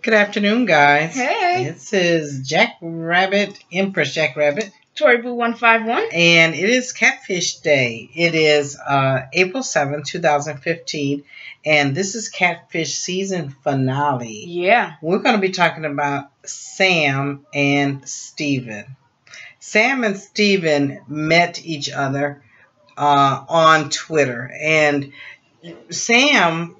Good afternoon, guys. Hey. This is Jack Rabbit, Empress Jack Rabbit, Tori Boo 151. and it is Catfish Day. It is April 7th, 2015, and this is Catfish season finale. Yeah. We're going to be talking about Sam and Steven. Sam and Steven met each other on Twitter, and Sam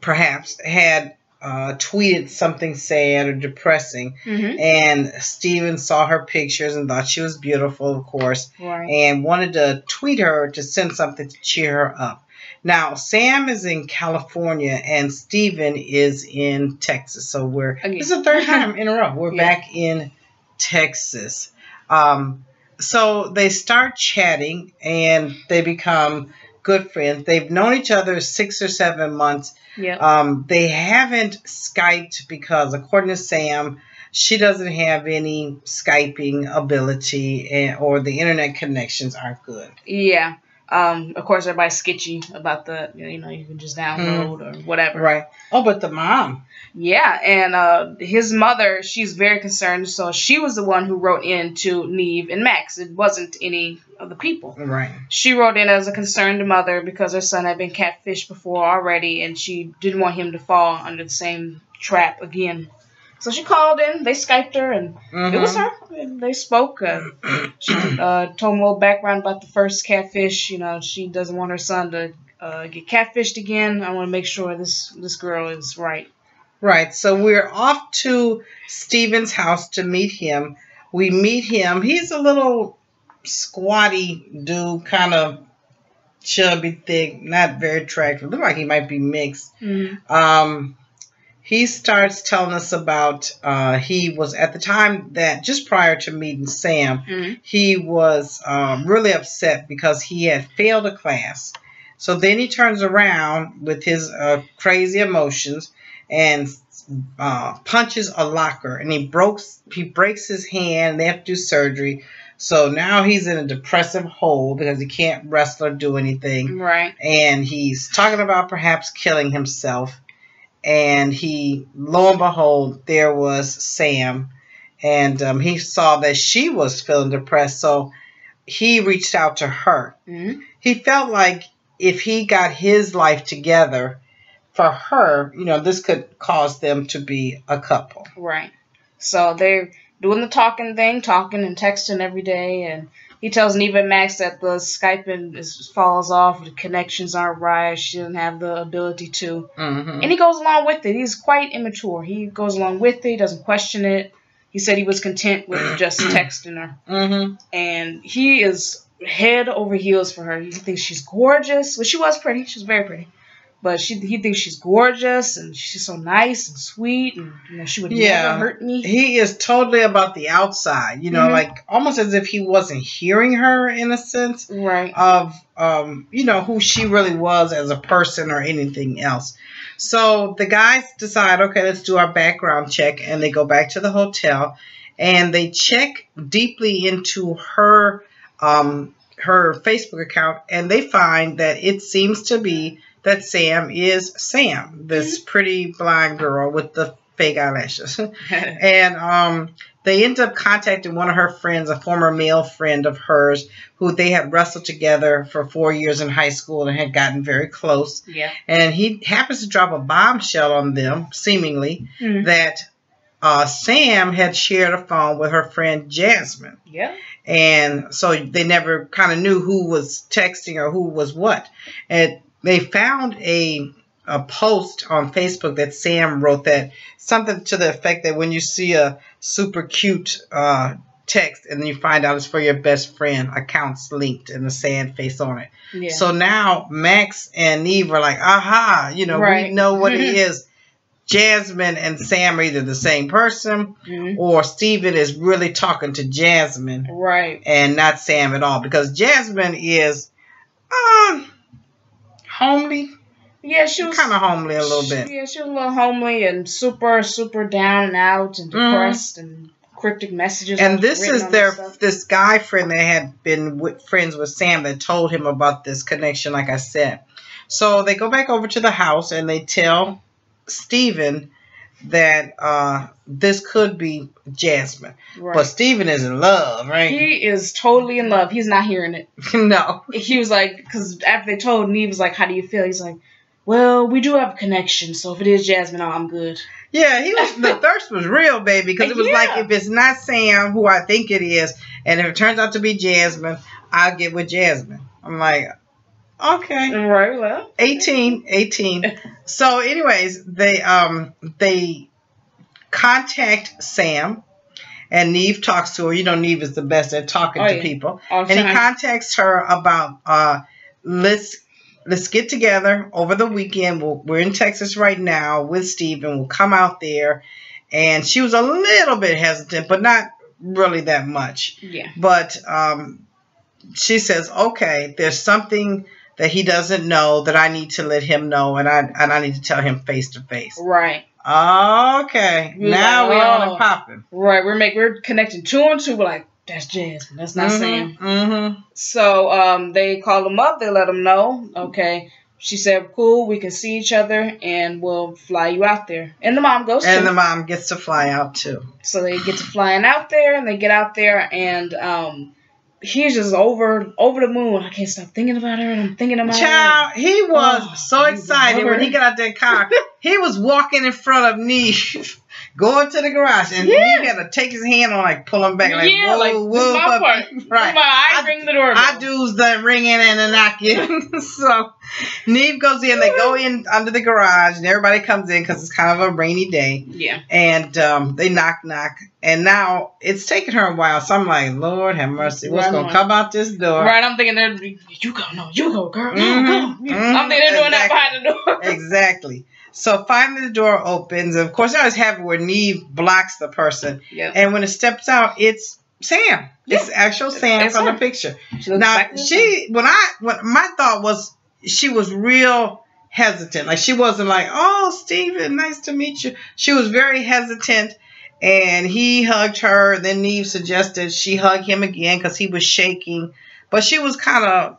perhaps had tweeted something sad or depressing, and Steven saw her pictures and thought she was beautiful, of course, and wanted to tweet her to send something to cheer her up. Now, Sam is in California and Steven is in Texas, so this is the third time in a row we're back in Texas. So they start chatting and they become good friends. They've known each other 6 or 7 months. Yep. They haven't Skyped because, according to Sam, she doesn't have any Skyping ability or the internet connections aren't good. Yeah. Of course, everybody's sketchy about the, you can just download or whatever. Right. Oh, but the mom. Yeah, and his mother, she's very concerned, so she was the one who wrote in to Neve and Max. It wasn't any of the people. Right. She wrote in as a concerned mother because her son had been catfished before already, and she didn't want him to fall under the same trap again. So she called in, they Skyped her, and it was her. They spoke. She told him a little background about the first catfish. She doesn't want her son to get catfished again. I want to make sure this girl is right. Right. So we're off to Steven's house to meet him. We meet him. He's a little squatty dude, kind of chubby, thick, not very attractive. Looks like he might be mixed. He starts telling us about he was at the time that just prior to meeting Sam, he was really upset because he had failed a class. So then he turns around with his crazy emotions and punches a locker, and he breaks his hand. They have to do surgery. So now he's in a depressive hole because he can't wrestle or do anything. Right. And he's talking about perhaps killing himself. And lo and behold, there was Sam. And he saw that she was feeling depressed. So he reached out to her. He felt like if he got his life together for her, this could cause them to be a couple. Right. So they're doing the talking and texting every day. And he tells Neve and Max that the Skyping falls off, the connections aren't right, she doesn't have the ability to. And he goes along with it. He's quite immature. He goes along with it. He doesn't question it. He said he was content with just texting her. And he is head over heels for her. He thinks she's gorgeous. Well, she was pretty. She was very pretty. But he thinks she's gorgeous and she's so nice and sweet and she would never hurt me. He is totally about the outside, like almost as if he wasn't hearing her in a sense, right? Of who she really was as a person or anything else. So the guys decide, okay, let's do our background check, and they go back to the hotel and they check deeply into her Facebook account, and they find that it seems to be that Sam is Sam, this pretty blonde girl with the fake eyelashes. And they end up contacting one of her friends, a former male friend of hers, who they had wrestled together for 4 years in high school and had gotten very close. Yeah. And he happens to drop a bombshell on them, seemingly, that Sam had shared a phone with her friend Jasmine. Yeah. And so they never kind of knew who was texting or who was what. And they found a post on Facebook that Sam wrote, that something to the effect that when you see a super cute text and then you find out it's for your best friend, accounts linked and a sad face on it. Yeah. So now Max and Neve are like, aha, we know what it is. Jasmine and Sam are either the same person or Steven is really talking to Jasmine. Right. And not Sam at all, because Jasmine is homely. Yeah, she was kind of homely a little bit. Yeah, she was a little homely and super, super down and out and depressed and cryptic messages. And this is this guy friend that had been friends with Sam that told him about this connection, like I said. So they go back over to the house and they tell Steven that this could be Jasmine. Right. But Steven is in love, right? He is totally in love. He's not hearing it. No. He was like, because after they told Neve was like, how do you feel? He's like, well, we do have a connection, so if it is Jasmine, I'm good. Yeah, the thirst was real, baby, because it was like, if it's not Sam, who I think it is, and if it turns out to be Jasmine, I'll get with Jasmine. I'm like, okay. Right, well. 18. So anyways, they contact Sam, and Neve talks to her. You know, Neve is the best at talking to people. And he contacts her about, let's get together over the weekend. We're in Texas right now with Steven. We'll come out there. And she was a little bit hesitant, but not really that much. Yeah. But she says, okay, there's something that he doesn't know that I need to let him know, and I need to tell him face to face. Right. Okay. Now we're on and popping. Right. We're connecting 2 and 2. We're like, that's Jasmine. That's not Sam. Mm-hmm. So they call him up. They let him know. Okay. She said, cool, we can see each other, and we'll fly you out there. And the mom goes too. And the mom gets to fly out too. So they get to flying out there, and they get out there, and he's just over the moon. I can't stop thinking about her, and I'm thinking about her. Child, he was so excited when he got out that car. He was walking in front of Neve, going to the garage, and Neve had to take his hand on, like, pull him back. Like, whoa, my part. Right. I ring the doorbell. I do's the ringing and the knocking. So Neve goes in. They go in under the garage, and everybody comes in because it's kind of a rainy day. Yeah. And they knock. And now it's taking her a while. So I'm like, Lord have mercy. What's going to come out this door? Right. I'm thinking, you go, girl. No, go. I'm thinking they're doing that behind the door. Exactly. So finally the door opens. And of course, I was happy where Neve blocks the person. Yep. And when it steps out, it's Sam. It's actual Sam from the picture. Now, what my thought was, she was real hesitant. Like, she wasn't like, oh, Steven, nice to meet you. She was very hesitant. And he hugged her. Then Neve suggested she hug him again because he was shaking. But she was kind of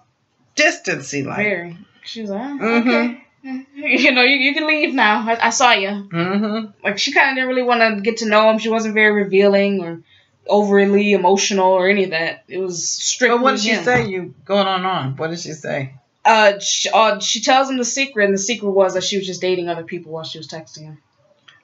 distancey, like. Very. She was like, okay. You know, you can leave now. I saw you. Mm-hmm. Like, she kind of didn't really want to get to know him. She wasn't very revealing or overly emotional or any of that. It was strictly. But what did she say? You going on? What did she say? She tells him the secret, and the secret was that she was just dating other people while she was texting him.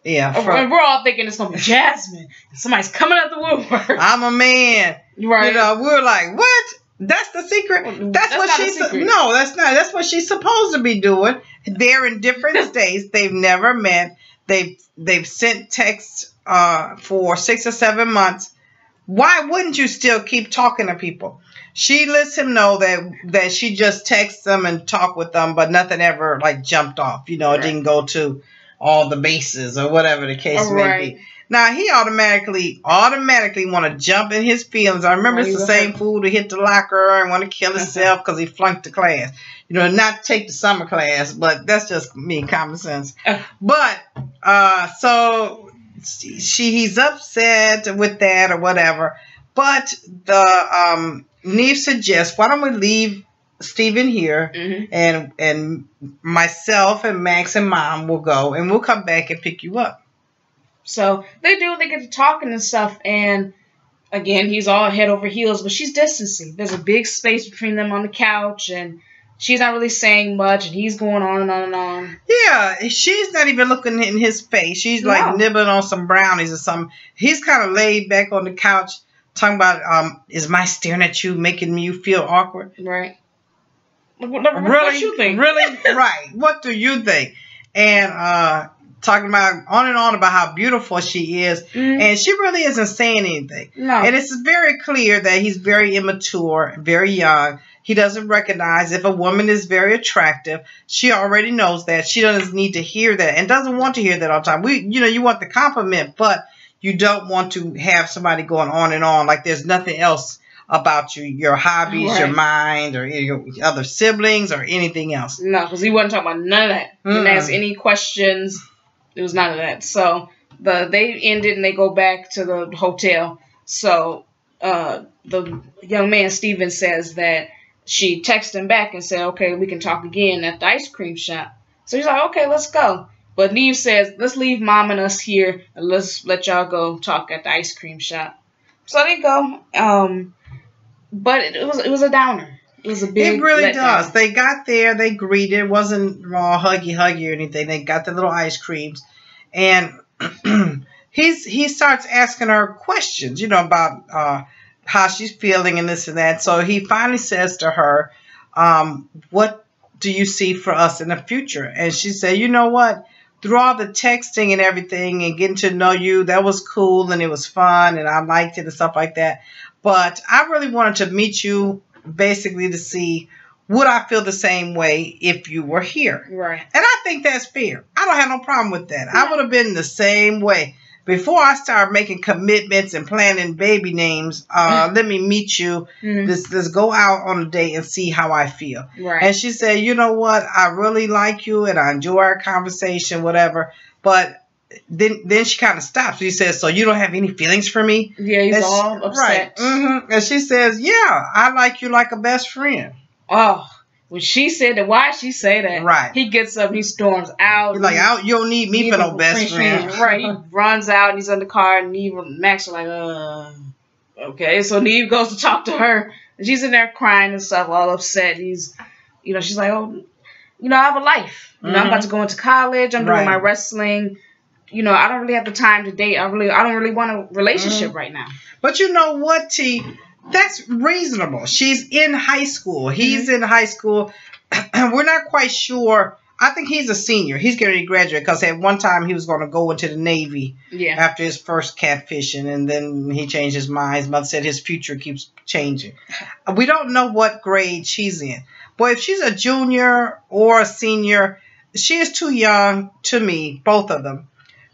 Yeah. And we're all thinking it's gonna be Jasmine. Somebody's coming out the woodwork. I'm a man. Right. You know, we were like, what? That's the secret. That's what she's. No, that's not. That's what she's supposed to be doing. They're in different states. They've never met. They've sent texts for 6 or 7 months. Why wouldn't you still keep talking to people? She lets him know that she just texts them and talk with them, but nothing ever like jumped off. You know, it didn't go to all the bases or whatever the case may be. Now, he automatically want to jump in his feelings. I remember it's the same fool who hit the locker and want to kill himself because he flunked the class. You know, not take the summer class, but that's just me, common sense. But, so he's upset with that or whatever. But the Neve suggests, why don't we leave Steven here, and myself and Max and Mom will go, and we'll come back and pick you up. So they do. They get to talking and stuff, and again, he's all head over heels, but she's distancing. There's a big space between them on the couch, and she's not really saying much, and he's going on and on and on. Yeah, she's not even looking in his face. She's like nibbling on some brownies or something. He's kind of laid back on the couch, talking about, is my staring at you making you feel awkward? Right. Really? What you think? Really? Right. What do you think? And talking about on and on about how beautiful she is. And she really isn't saying anything. No. And it's very clear that he's very immature, very young. He doesn't recognize if a woman is very attractive. She already knows that. She doesn't need to hear that and doesn't want to hear that all the time. You want the compliment, but you don't want to have somebody going on and on like there's nothing else about you, your hobbies, your mind, or your other siblings, or anything else. No, because he wasn't talking about none of that. He didn't ask any questions. There was none of that. So they ended and they go back to the hotel. So the young man, Steven, says that she texted him back and said, okay, we can talk again at the ice cream shop. So he's like, okay, let's go. But Neve says, let's leave Mom and us here and let's let y'all go talk at the ice cream shop. So they go. But it was a downer. It was a big It really letdown. does. They got there, they greeted. It wasn't raw huggy or anything. They got the little ice creams. And he starts asking her questions, about how she's feeling and this and that. So he finally says to her, what do you see for us in the future? And she said, you know what? Through all the texting and everything and getting to know you, that was cool and it was fun and I liked it and stuff like that. But I really wanted to meet you basically to see, would I feel the same way if you were here? Right. And I think that's fair. I don't have no problem with that. Yeah. I would have been the same way. Before I start making commitments and planning baby names, let me meet you. Mm-hmm. Let's go out on a date and see how I feel. Right. And she said, you know what? I really like you and I enjoy our conversation, whatever. But then she kind of stops. She says, so you don't have any feelings for me? Yeah, he's all upset. Right. Mm-hmm. And she says, yeah, I like you like a best friend. Oh. When she said that, why she say that? Right. He gets up, he storms out. He's like, you don't need me for no best friend. Right. He runs out and he's in the car and Neve and Max are like, okay. So Neve goes to talk to her and she's in there crying and stuff, all upset. She's like, oh, I have a life. I'm about to go into college. I'm doing my wrestling. I don't really have the time to date. I don't really want a relationship right now. But you know what, T? That's reasonable. She's in high school. He's in high school. We're not quite sure. I think he's a senior. He's going to graduate because at one time he was going to go into the Navy after his first catfishing, and then he changed his mind. His mother said his future keeps changing. We don't know what grade she's in. But if she's a junior or a senior, she is too young to me, both of them,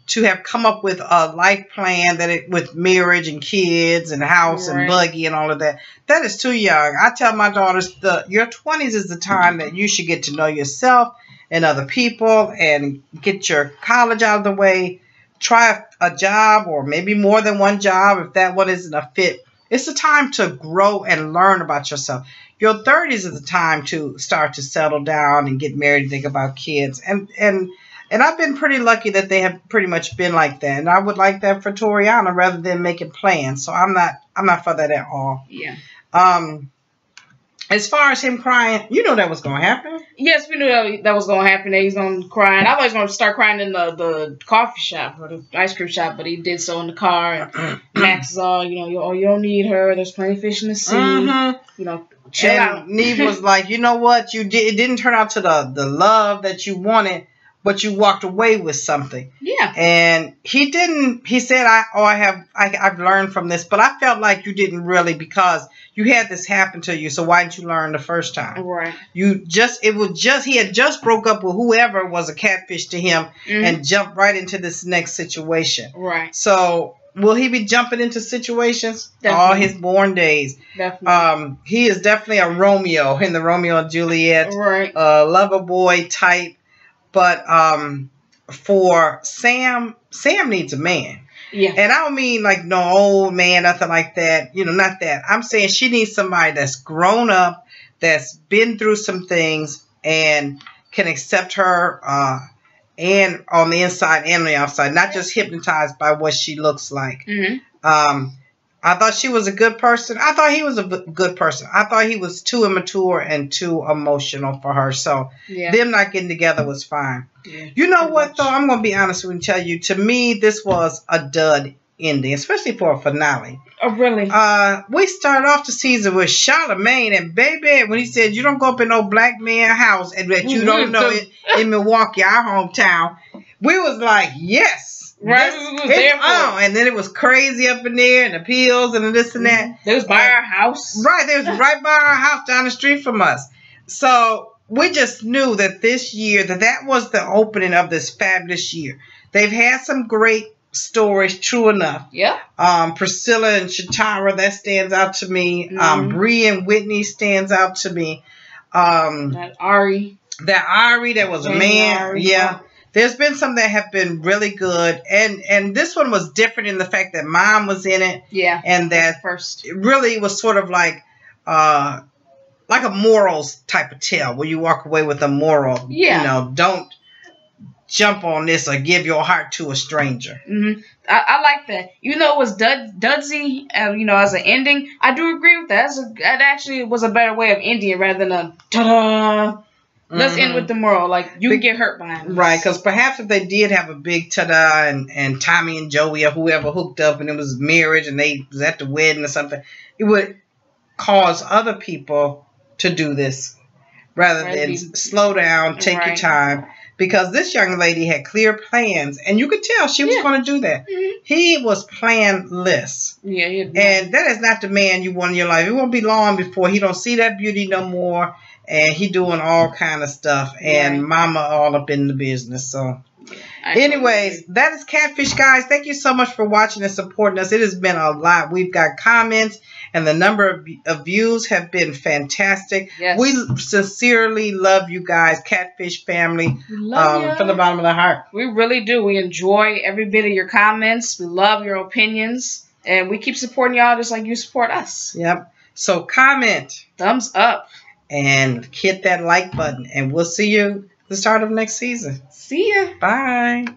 to have come up with a life plan with marriage and kids and house and buggy and all of that. That is too young. I tell my daughters your 20s is the time that you should get to know yourself and other people and get your college out of the way. Try a job or maybe more than one job if that one isn't a fit. It's the time to grow and learn about yourself. Your 30s is the time to start to settle down and get married and think about kids. And I've been pretty lucky that they have pretty much been like that. And I would like that for Toriana rather than making plans. So I'm not for that at all. Yeah. As far as him crying, you know that was going to happen. Yes, we knew that was going to happen. That he's going to cry. And I thought he was going to start crying in the coffee shop or the ice cream shop, but he did so in the car. And Max is all, you don't need her. There's plenty of fish in the sea. Mm-hmm. Chill out. Neve was like, you know what? It didn't turn out to the love that you wanted. But you walked away with something. Yeah. And he didn't. He said, I've learned from this, but I felt like you didn't really because you had this happen to you. So why didn't you learn the first time? Right. He had just broke up with whoever was a catfish to him and jumped right into this next situation. Right. So will he be jumping into situations Definitely. All his born days? Definitely. He is definitely a Romeo in the Romeo and Juliet. Right. Lover boy type. But for Sam needs a man. Yeah. And I don't mean like no old man, nothing like that. Not that. I'm saying she needs somebody that's grown up, that's been through some things, and can accept her and on the inside and on the outside, not just hypnotized by what she looks like. Mm-hmm. I thought she was a good person. I thought he was a good person. I thought he was too immature and too emotional for her. So them not getting together was fine. Yeah, you know what, though? I'm going to be honest with you and tell you, to me, this was a dud ending, especially for a finale. Oh, really? We started off the season with Charlamagne, and baby, when he said, you don't go up in no black man house and that you don't know it in Milwaukee, our hometown, we was like, yes. Right, and then it was crazy up in there, and the pills and this and that. It was by our house. Right, it was right by our house down the street from us. So we just knew that this year, that was the opening of this fabulous year. They've had some great stories, true enough. Yeah. Priscilla and Shatara, that stands out to me. Bree and Whitney stands out to me. That Ari, that was a man. Ari, yeah. There's been some that have been really good, and this one was different in the fact that Mom was in it. Yeah. And that first it really was sort of like a morals type of tale where you walk away with a moral. Yeah. Don't jump on this or give your heart to a stranger. Mm-hmm. I like that. Even though it was Dudsy, as an ending, I do agree with that. That actually was a better way of ending it rather than a ta-da. Let's end with the moral. Like, you can get hurt behind this. Right, because perhaps if they did have a big ta-da and Tommy and Joey or whoever hooked up and it was marriage and they was at the wedding or something, it would cause other people to do this rather than slow down, take your time. Because this young lady had clear plans, and you could tell she was going to do that. Mm-hmm. He was planless. Yeah, and that is not the man you want in your life. It won't be long before he don't see that beauty no more, and he doing all kind of stuff, and mama all up in the business. So, anyways, that is Catfish, guys. Thank you so much for watching and supporting us. It has been a lot. We've got comments, and the number of views have been fantastic. Yes. We sincerely love you guys, Catfish family, from the bottom of the heart. We really do. We enjoy every bit of your comments. We love your opinions, and we keep supporting y'all just like you support us. Yep. So comment. Thumbs up. And hit that like button. And we'll see you at the start of next season. See ya. Bye.